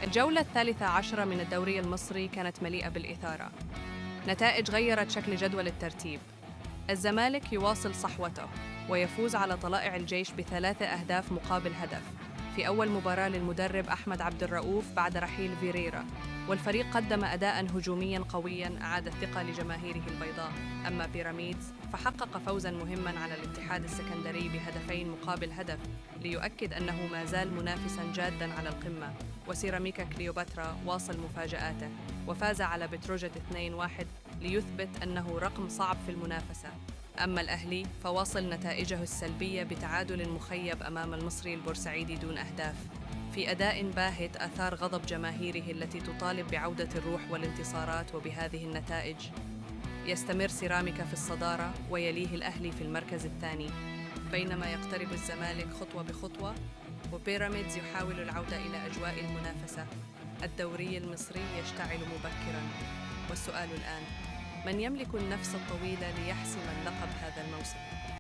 الجولة الثالثة عشرة من الدوري المصري كانت مليئة بالإثارة. نتائج غيرت شكل جدول الترتيب. الزمالك يواصل صحوته ويفوز على طلائع الجيش بثلاثة أهداف مقابل هدف في أول مباراة للمدرب أحمد عبد الرؤوف بعد رحيل فيريرا، والفريق قدم أداء هجوميا قويا أعاد الثقة لجماهيره البيضاء. أما بيراميدز فحقق فوزا مهما على الاتحاد السكندري بهدفين مقابل هدف ليؤكد أنه ما زال منافسا جادا على القمة. وسيراميكا كليوباترا واصل مفاجآته وفاز على بتروجيت 2-1 ليثبت أنه رقم صعب في المنافسة. أما الأهلي فواصل نتائجه السلبية بتعادل مخيب أمام المصري البورسعيدي دون أهداف في أداء باهت أثار غضب جماهيره التي تطالب بعودة الروح والانتصارات. وبهذه النتائج يستمر سيراميكا في الصدارة ويليه الأهلي في المركز الثاني، بينما يقترب الزمالك خطوة بخطوة وبيراميدز يحاول العودة إلى أجواء المنافسة. الدوري المصري يشتعل مبكراً، والسؤال الآن: من يملك النفس الطويلة ليحسم اللقب هذا الموسم؟